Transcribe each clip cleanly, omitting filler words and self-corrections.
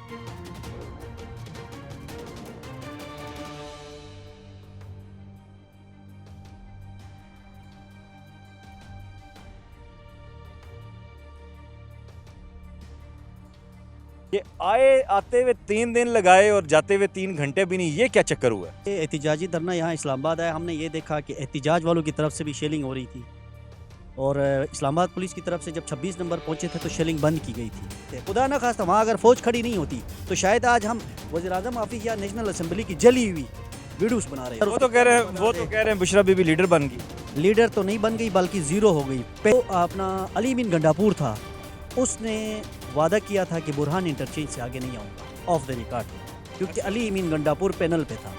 ये आए आते हुए 3 दिन लगाए और जाते हुए 3 घंटे भी नहीं, ये क्या चक्कर हुआ? ये एहतिजाजी धरना यहाँ इस्लामाबाद आया, हमने ये देखा कि एहतिजाज वालों की तरफ से भी शेलिंग हो रही थी और इस्लामाबाद पुलिस की तरफ से जब 26 नंबर पहुंचे थे तो शेलिंग बंद की गई थी। खुदा ना खास्ता वहाँ अगर फौज खड़ी नहीं होती तो शायद आज हम वज़ीर-ए-आज़म ऑफिस या नेशनल असेंबली की जली हुई वीडियोस बना रहे हैं। वो तो कह रहे हैं बुशरा बीबी लीडर बन गई। लीडर तो नहीं बन गई बल्कि ज़ीरो हो गई। तो अपना अली मीन गंडापुर था, उसने वादा किया था कि बुरहान इंटरचेंज से आगे नहीं आऊँगा ऑफ द रिकॉर्ड, क्योंकि अली मीन गंडापुर पैनल पे था।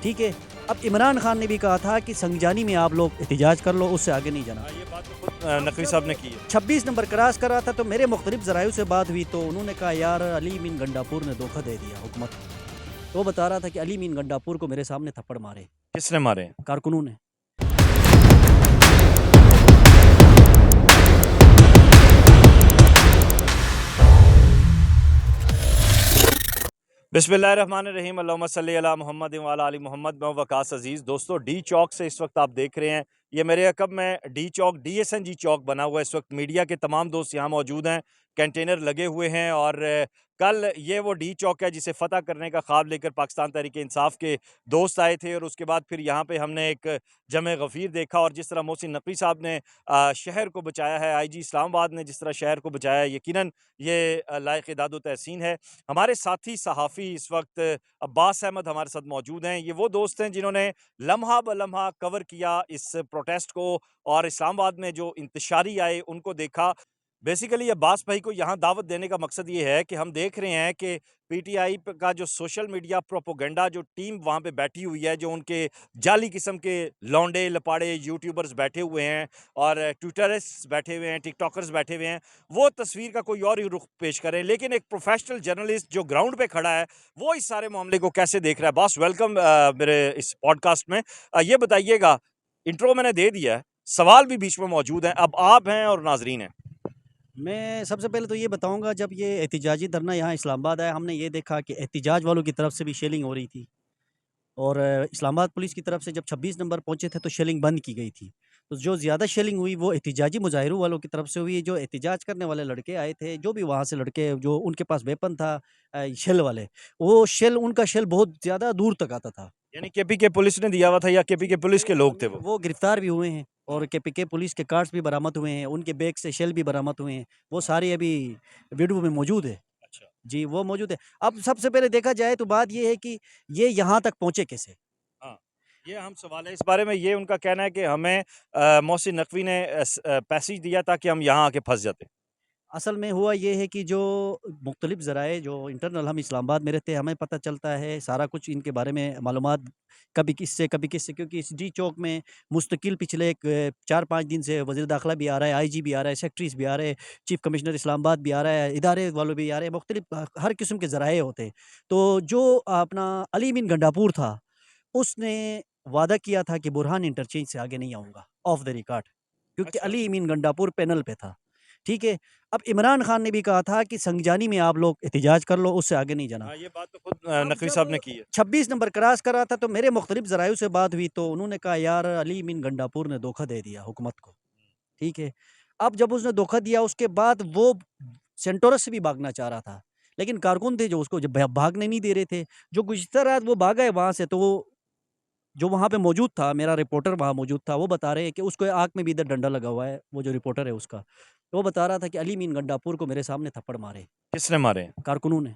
ठीक है, अब इमरान खान ने भी कहा था कि संगजानी में आप लोग एहतिजाज कर लो, उससे आगे नहीं जाना। ये बात तो खुद नकवी साहब ने की है। 26 नंबर क्रॉस कर रहा था तो मेरे मुख्तलिफ ज़राइयों से बात हुई तो उन्होंने कहा यार अली मीन गंडापुर ने धोखा दे दिया हुकूमत को। तो वो बता रहा था कि अली मीन गंडापुर को मेरे सामने थप्पड़ मारे। किसने मारे? कारकुनों ने। बिस्मिल्लाहिर्रहमानिर्रहीम, अल्लाहुम्मा सल्ली अला मुहम्मद व अला आलि मुहम्मद। मैं वकास अजीज़। दोस्तों, डी चौक से इस वक्त आप देख रहे हैं, ये मेरे अकब में डी चौक DSNG चौक बना हुआ है। इस वक्त मीडिया के तमाम दोस्त यहाँ मौजूद हैं, कंटेनर लगे हुए हैं और कल ये वो डी चौक है जिसे फ़तह करने का ख्वाब लेकर पाकिस्तान तहरीक इंसाफ के दोस्त आए थे और उसके बाद फिर यहाँ पे हमने एक जमे गफ़ीर देखा और जिस तरह मोहसिन नकवी साहब ने शहर को बचाया है, IG इस्लामाबाद ने जिस तरह शहर को बचाया है, यकीनन ये लायक दाद व तहसीन है। हमारे साथी सहाफ़ी इस वक्त अब्बास अहमद हमारे साथ मौजूद हैं। ये वो दोस्त हैं जिन्होंने लम्हा ब लम्हा कवर किया इस प्रोटेस्ट को और इस्लामाबाद में जो इंतशारी आए उनको देखा। बेसिकली अब्बास भाई को यहाँ दावत देने का मकसद ये है कि हम देख रहे हैं कि PTI का जो सोशल मीडिया प्रोपोगंडा जो टीम वहाँ पे बैठी हुई है, जो उनके जाली किस्म के लौंडे लपाड़े यूट्यूबर्स बैठे हुए हैं और ट्विटरिस्ट बैठे हुए हैं, टिकटॉकर्स बैठे हुए हैं, वो तस्वीर का कोई और ही रुख पेश करें। लेकिन एक प्रोफेशनल जर्नलिस्ट जो ग्राउंड पे खड़ा है वो इस सारे मामले को कैसे देख रहा है। बॉस वेलकम मेरे इस पॉडकास्ट में। ये बताइएगा, इंट्रो मैंने दे दिया है, सवाल भी बीच में मौजूद हैं, अब आप हैं और नाजरीन हैं। मैं सबसे पहले तो ये बताऊंगा, जब ये एहतिजाजी धरना यहाँ इस्लामाबाद आया, हमने ये देखा कि एहतिजाज वालों की तरफ से भी शेलिंग हो रही थी और इस्लामाबाद पुलिस की तरफ से जब 26 नंबर पहुंचे थे तो शेलिंग बंद की गई थी। तो जो ज़्यादा शेलिंग हुई वो एहतिजाजी मुजाहिरों वालों की तरफ से हुई। जो एहतिजाज करने वाले लड़के आए थे, जो भी वहाँ से लड़के जो उनके पास वेपन था, शेल वाले, वो शेल उनका शेल बहुत ज़्यादा दूर तक आता था। यानी KPK पुलिस ने दिया हुआ था या KPK पुलिस के लोग थे वो? वो गिरफ्तार भी हुए हैं और KPK पुलिस के कार्ड्स भी बरामद हुए हैं, उनके बैग से शेल भी बरामद हुए हैं। वो सारे अभी वीडियो में मौजूद है। अच्छा। जी, वो मौजूद है। अब सबसे पहले देखा जाए तो बात ये है कि ये यहाँ तक पहुँचे कैसे? हाँ, ये अहम सवाल है। इस बारे में ये उनका कहना है कि हमें मोहसिन नकवी ने पैसेज दिया था कि हम यहाँ आके फँस जाते। असल में हुआ ये है कि जो मुख्तलिफ ज़राए जो इंटरनल हम इस्लामाबाद में रहते हैं, हमें पता चलता है सारा कुछ इनके बारे में मालूमात, कभी किससे, क्योंकि इस डी चौक में मुस्तकिल पिछले 4-5 दिन से वज़ीर दाखिला भी आ रहा है, IG भी आ रहा है, सेक्रेटरीज़ भी आ रहे हैं, चीफ़ कमिश्नर इस्लामाबाद भी आ रहा है, इदारे वालों भी आ रहे हैं, मुख्तलिफ हर किस्म के ज़राए होते हैं। तो जो अपना अली मीन गंडापुर था, उसने वादा किया था कि बुरहान इंटरचेंज से आगे नहीं आऊँगा ऑफ द रिकॉर्ड, क्योंकि अच्छा। अली मीन गंडापुर पैनल पे था। ठीक है? अब इमरान खान ने भी कहा था कि संगजानी में आप लोग एहतिजाज कर लो, उससे आगे नहीं जाना। हाँ, ये बात तो खुद अब नकवी जब साहब ने की है। 26 नंबर क्रॉस कर रहा था तो मेरे मुख्तलिफ ज़राइयों से बात हुई तो उन्होंने कहा यार अली मीन गंडापुर ने धोखा दे दिया हुकूमत को। ठीक है? अब जब उसने धोखा दिया उसके बाद वो सेंटोरस से भी भागना चाह रहा था। लेकिन कारकुन थे जो उसको जब भागने नहीं दे रहे थे। जो गुज़िश्ता रात वो भागा है वहाँ से, तो वो जो वहाँ पे मौजूद था, मेरा रिपोर्टर वहाँ मौजूद था, वो बता रहे हैं कि उसको आँख में भी इधर डंडा लगा हुआ है, वो जो रिपोर्टर है उसका। तो वो बता रहा था कि अली मीन गंडापुर को मेरे सामने थप्पड़ मारे, किसने मारे? कारकुनों ने।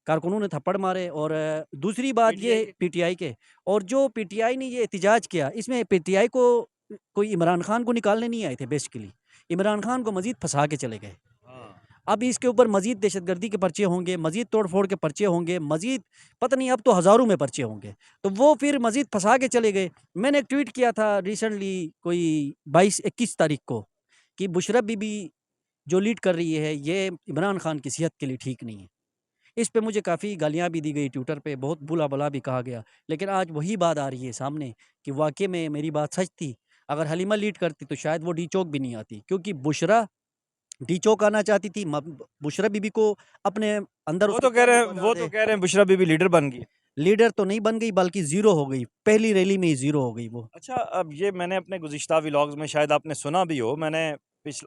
कारकुनों ने थप्पड़ मारे और दूसरी बात ये PTI है के? पीटीआई के। और जो पीटीआई ने ये एहतिजाज किया, इसमें पीटीआई को कोई इमरान खान को निकालने नहीं आए थे बेसिकली। इमरान खान को मज़ीद फँसा के चले गए। हाँ। अब इसके ऊपर मज़ीद दहशतगर्दी के पर्चे होंगे, मज़ीद तोड़-फोड़ के पर्चे होंगे, मज़ीद पता नहीं अब तो हज़ारों में पर्चे होंगे। तो वो फिर मज़ीद फँसा के चले गए। मैंने एक ट्वीट किया था रिसेंटली कोई 22-21 तारीख को कि बुशरा बीबी जो लीड कर रही है, ये इमरान खान की सेहत के लिए ठीक नहीं है। इस पे मुझे काफ़ी गालियाँ भी दी गई ट्विटर पे, बहुत बुला-भला भी कहा गया। लेकिन आज वही बात आ रही है सामने कि वाक़ई में मेरी बात सच थी। अगर हलीमा लीड करती तो शायद वो डी चौक भी नहीं आती, क्योंकि बुशरा डी चौक आना चाहती थी, बुशरा बीबी को अपने अंदर वो उसके तो कह रहे हैं बना वो दे। तो कह रहे हैं बुशरा बीबी लीडर बन गई। लीडर तो नहीं बन गई बल्कि ज़ीरो हो गई, पहली रैली में ही ज़ीरो हो गई वो। अच्छा, अब ये मैंने अपने गुज़िश्ता व्लॉग्स में शायद आपने सुना भी हो, मैंने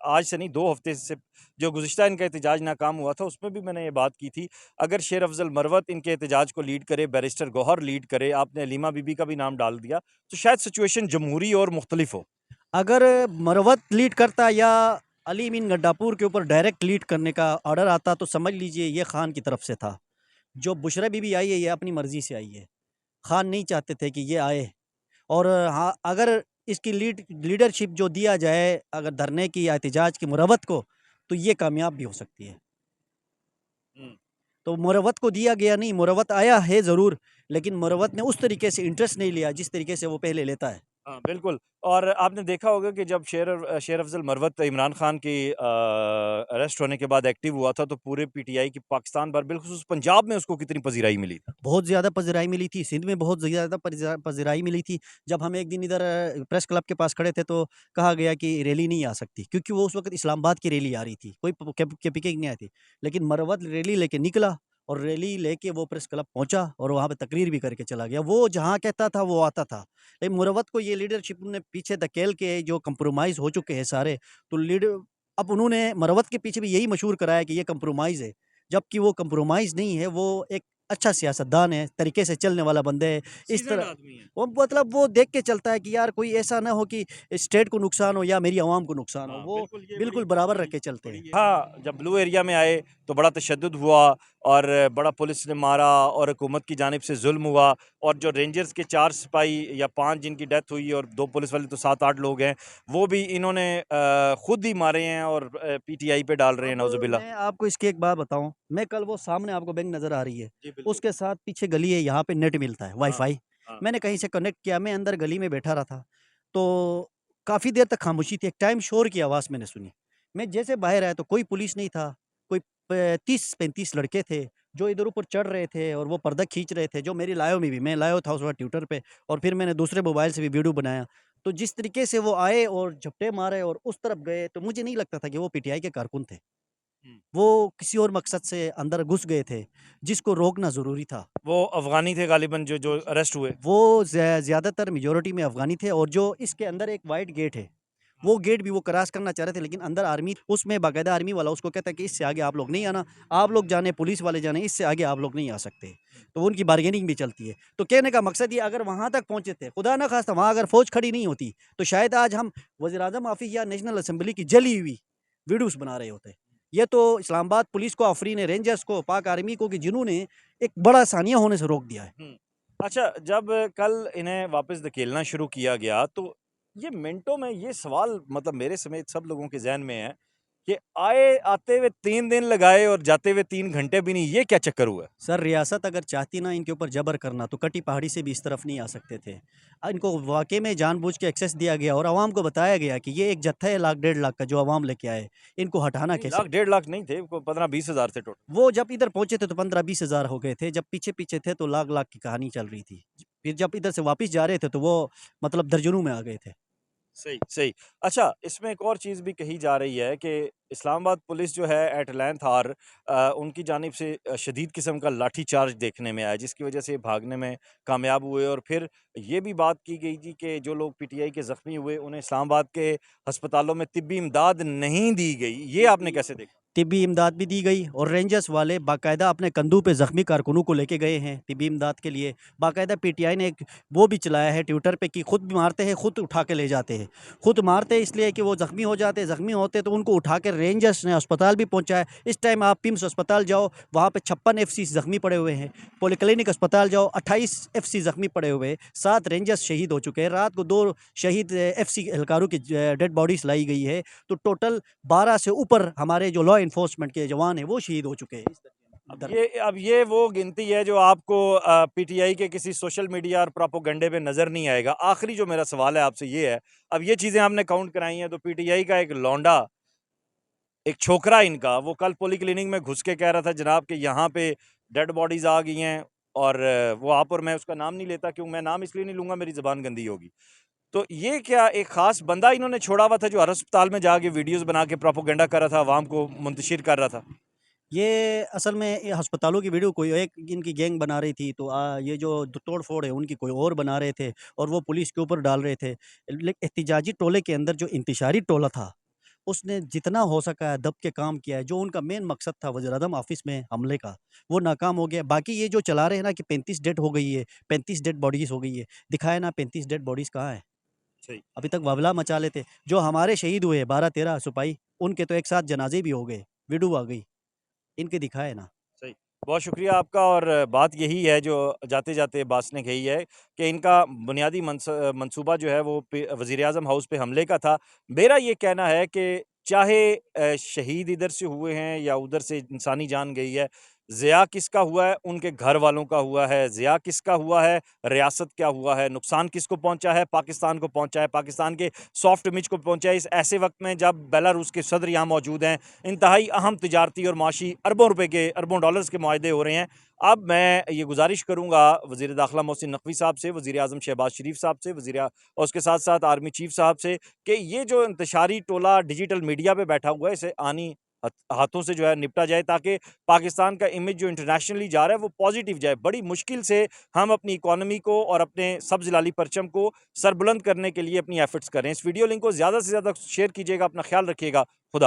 आज से नहीं 2 हफ़्ते से जो गुज़िश्ता इनका एहतजाज नाकाम हुआ था, उसमें भी मैंने ये बात की थी। अगर शेर अफ़ज़ल मरवत इनके एहतजाज को लीड करे, बैरिस्टर गौहर लीड करे, आपने हलीमा बीबी का भी नाम डाल दिया, तो शायद सिचुएशन जमहूरी और मुख्तलिफ हो। अगर मरवत लीड करता या अली मीन गड्डापुर के ऊपर डायरेक्ट लीड करने का ऑर्डर आता तो समझ लीजिए ये खान की तरफ से था। जो बुशरा बीबी आई है ये अपनी मर्ज़ी से आई है। खान नहीं चाहते थे कि ये आए। और हाँ, अगर इसकी लीडरशिप जो दिया जाए अगर धरने की या एहतजाज की मुरवत को, तो ये कामयाब भी हो सकती है। हुँ। तो मुरवत को दिया गया नहीं, मुरवत आया है ज़रूर, लेकिन मुरवत ने उस तरीके से इंटरेस्ट नहीं लिया जिस तरीके से वो पहले लेता है। हाँ, बिल्कुल। और आपने देखा होगा कि जब शेर अफ़ज़ल मरवत इमरान खान की अरेस्ट होने के बाद एक्टिव हुआ था, तो पूरे पीटीआई की पाकिस्तान भर बिलख़ुसूस पंजाब में उसको कितनी पज़ीराई मिली थी। बहुत ज़्यादा पज़िराई मिली थी, सिंध में बहुत ज़्यादा पज़िराई मिली थी। जब हम एक दिन इधर प्रेस क्लब के पास खड़े थे तो कहा गया कि रैली नहीं आ सकती क्योंकि वो उस वक़्त इस्लामाबाद की रैली आ रही थी, कोई केपीके की नहीं आई थी। लेकिन मरवत रैली लेके निकला और रैली लेके वो प्रेस क्लब पहुँचा और वहाँ पे तकरीर भी करके चला गया। वो जहाँ कहता था वो आता था। लेकिन मुरवत को ये लीडरशिप ने पीछे धकेल के जो कंप्रोमाइज़ हो चुके हैं सारे, तो अब उन्होंने मरवत के पीछे भी यही मशहूर कराया कि ये कंप्रोमाइज़ है। जबकि वो कंप्रोमाइज़ नहीं है, वो एक अच्छा सियासतदान है, तरीके से चलने वाला बंदा है। इस सीज़न्ड तरह आदमी है। वो मतलब वो देख के चलता है कि यार कोई ऐसा ना हो कि स्टेट को नुकसान हो या मेरी आवाम को नुकसान हो। हाँ, वो बिल्कुल ये बिल्कुल बड़ी बराबर रख बड़ी के चलते बड़ी हैं। ये हाँ, जब ब्लू एरिया में आए तो बड़ा तशद्दुद हुआ और बड़ा पुलिस ने मारा और हुकूमत की जानिब से ज़ुल्म हुआ और जो रेंजर्स के 4 सिपाही या 5 जिनकी डेथ हुई और 2 पुलिस वाले तो 7-8 लोग हैं, वो भी इन्होंने खुद ही मारे हैं और पीटीआई पे डाल रहे हैं अब नाउज़ुबिल्लाह। मैं आपको इसकी एक बात बताऊँ, मैं कल वो सामने आपको बैंक नज़र आ रही है, जी, बिल्कुल। उसके साथ पीछे गली है, यहाँ पे नेट मिलता है, हाँ, वाई-फाई। हाँ। मैंने कहीं से कनेक्ट किया, मैं अंदर गली में बैठा रहा था, तो काफ़ी देर तक खामोशी थी, एक टाइम शोर की आवाज़ मैंने सुनी। मैं जैसे बाहर आया तो कोई पुलिस नहीं था, कोई प 30-35 लड़के थे, जो इधर ऊपर चढ़ रहे थे और वो पर्दा खींच रहे थे, जो मेरी लाइव में भी मैं लाइव था उस वक़्त ट्विटर पे और फिर मैंने दूसरे मोबाइल से भी वीडियो बनाया। तो जिस तरीके से वो आए और झपटे मारे और उस तरफ गए, तो मुझे नहीं लगता था कि वो पीटीआई के कारकुन थे। हुँ। वो किसी और मकसद से अंदर घुस गए थे, जिसको रोकना ज़रूरी था। वो अफ़गानी थे ग़ालिबन जो जी। अरेस्ट हुए। वो ज़्यादातर मेजॉरिटी में अफ़गानी थे और जो इसके अंदर एक व्हाइट गेट है, हाँ। वो गेट भी वो क्रॉस करना चाह रहे थे लेकिन अंदर आर्मी उसमें बाकायदा आर्मी वाला उसको कहता है कि इससे आगे आप लोग नहीं आना, आप लोग जाने पुलिस वाले जाने, इससे आगे आप लोग नहीं आ सकते। तो उनकी बार्गेनिंग भी चलती है। तो कहने का मकसद ये अगर वहाँ तक पहुँचे थे, खुदा ना ख़ास्ता वहाँ अगर फ़ौज खड़ी नहीं होती, तो शायद आज हम वज़ीर-ए-आज़म ऑफ़िस या नेशनल असेंबली की जली हुई वीडियोज़ बना रहे होते। ये तो इस्लामाबाद पुलिस को, आफरीन रेंजर्स को, पाक आर्मी को कि जिन्होंने एक बड़ा सानिया होने से रोक दिया है। हुँ। अच्छा, जब कल इन्हें वापस धकेलना शुरू किया गया तो ये मिनटों में ये सवाल मतलब मेरे समेत सब लोगों के ज़हन में है कि आते हुए 3 दिन लगाए और जाते हुए 3 घंटे भी नहीं, ये क्या चक्कर हुआ? सर रियासत अगर चाहती ना इनके ऊपर जबर करना तो कटी पहाड़ी से भी इस तरफ नहीं आ सकते थे। इनको वाक़ई में जानबूझ के एक्सेस दिया गया और आवाम को बताया गया कि ये एक जत्था है लाख डेढ़ लाख का जो आवाम लेके आए। इनको हटाना नहीं, कैसे? लाख डेढ़ लाख नहीं थे, को 15-20 हज़ार थे टोटल। वो जब इधर पहुँचे थे तो 15-20 हज़ार हो गए थे, जब पीछे-पीछे थे तो लाख-लाख की कहानी चल रही थी। फिर जब इधर से वापस जा रहे थे तो वो मतलब दर्जनों में आ गए थे। सही, सही। अच्छा, इसमें एक और चीज़ भी कही जा रही है कि इस्लामाबाद पुलिस जो है एट लेंथ आवर उनकी जानिब से शदीद किस्म का लाठी चार्ज देखने में आया, जिसकी वजह से ये भागने में कामयाब हुए और फिर ये भी बात की गई थी कि जो लोग पीटीआई के ज़ख्मी हुए, उन्हें इस्लामाबाद के अस्पतालों में तिब्बी इमदाद नहीं दी गई। ये आपने कैसे देखा? तिब्बी इमदाद भी दी गई और रेंजर्स वाले बाकायदा अपने कंधों पे ज़ख्मी कारकुनों को लेके गए हैं तिब्बी इमदाद के लिए। बाकायदा पीटीआई ने एक वो भी चलाया है ट्विटर पे कि खुद भी मारते हैं, खुद उठा के ले जाते हैं। खुद मारते हैं इसलिए कि वो ज़ख्मी हो जाते हैं, ज़ख्मी होते तो उनको उठा के रेंजर्स ने अस्पताल भी पहुँचाया। इस टाइम आप पिम्स अस्पताल जाओ, वहाँ पे 56 एफसी ज़ख्मी पड़े हुए हैं। पॉलीक्लिनिक अस्पताल जाओ, 28 एफसी ज़ख्मी पड़े हुए हैं। 7 रेंजर्स शहीद हो चुके हैं। रात को 2 शहीद एफसी एहलकारों की डेड बॉडीज़ लाई गई है। तो टोटल 12 से ऊपर हमारे जो लॉ एनफोर्समेंट के जवान हैं वो शहीद हो चुके हैं इस दर में। अब ये वो गिनती है जो आपको पीटीआई के किसी सोशल मीडिया और प्रोपेगेंडे में नज़र नहीं आएगा। आखिरी जो मेरा सवाल है आपसे ये है, अब ये चीज़ें आपने काउंट कराई हैं तो पीटीआई का एक लौंडा, एक छोकरा इनका, वो कल पॉलीक्लिनिक में घुस के कह रहा था जनाब कि यहाँ पे डेड बॉडीज़ आ गई हैं और वो आप और मैं उसका नाम नहीं लेता क्यों मैं नाम इसलिए नहीं लूँगा मेरी ज़ुबान गंदी होगी। तो ये क्या एक ख़ास बंदा इन्होंने छोड़ा हुआ था जो हर अस्पताल में जाके वीडियोज़ बना के प्रोपेगेंडा कर रहा था, अवाम को मुंतशिर कर रहा था? ये असल में ये अस्पतालों की वीडियो कोई एक इनकी गैंग बना रही थी, तो ये जो तोड़-फोड़ है उनकी कोई और बना रहे थे और वो पुलिस के ऊपर डाल रहे थे। एहतिजाजी टोले के अंदर जो इंतशारी टोला था, उसने जितना हो सका है दब के काम किया है। जो उनका मेन मकसद था वज़ीर-ए-आज़म ऑफ़िस में हमले का, वो नाकाम हो गया। बाकी ये जो चला रहे हैं ना कि 35 डेथ हो गई है, 35 डेड बॉडीज़ हो गई है, दिखाएँ ना 35 डेड बॉडीज़ कहाँ है? सही। अभी तक बावला मचा लेते। जो हमारे शहीद हुए 12-13 सिपाही, उनके तो एक साथ जनाज़े भी हो गए, वीडियो आ गई। इनके दिखाए ना। सही। बहुत शुक्रिया आपका और बात यही है जो जाते-जाते बास ने कही है कि इनका बुनियादी मंसूबा जो है वो वज़ीर-ए-आज़म हाउस पे हमले का था। मेरा ये कहना है कि चाहे शहीद इधर से हुए हैं या उधर से इंसानी जान गई है, ज़िया किसका हुआ है? उनके घर वालों का हुआ है। ज़िया किसका हुआ है? रियासत क्या हुआ है? नुकसान किसको पहुँचा है? पाकिस्तान को पहुँचा है। पाकिस्तान के सॉफ्ट इमेज को पहुँचा है। इस ऐसे वक़्त में जब बेलारूस के सदर यहाँ मौजूद हैं, इंतहाई अहम तिजारती और माशी अरबों रुपए के, अरबों डॉलर्स के मुआहदे हो रहे हैं। अब मैं ये गुज़ारिश करूँगा वज़ीर दाखिला मोहसिन नकवी साहब से, वज़ीर-ए-आज़म शहबाज शरीफ साहब से, और उसके साथ-साथ आर्मी चीफ साहब से कि ये जो इंतशारी टोला डिजिटल मीडिया पे बैठा हुआ है, इसे आनी हाथों से जो है निपटा जाए ताकि पाकिस्तान का इमेज जो इंटरनेशनली जा रहा है वो पॉजिटिव जाए। बड़ी मुश्किल से हम अपनी इकॉनमी को और अपने सब्ज़ लाली परचम को सरबुलंद करने के लिए अपनी एफ़र्ट्स कर रहे हैं। इस वीडियो लिंक को ज़्यादा से ज़्यादा शेयर कीजिएगा। अपना ख़्याल रखिएगा। खुदा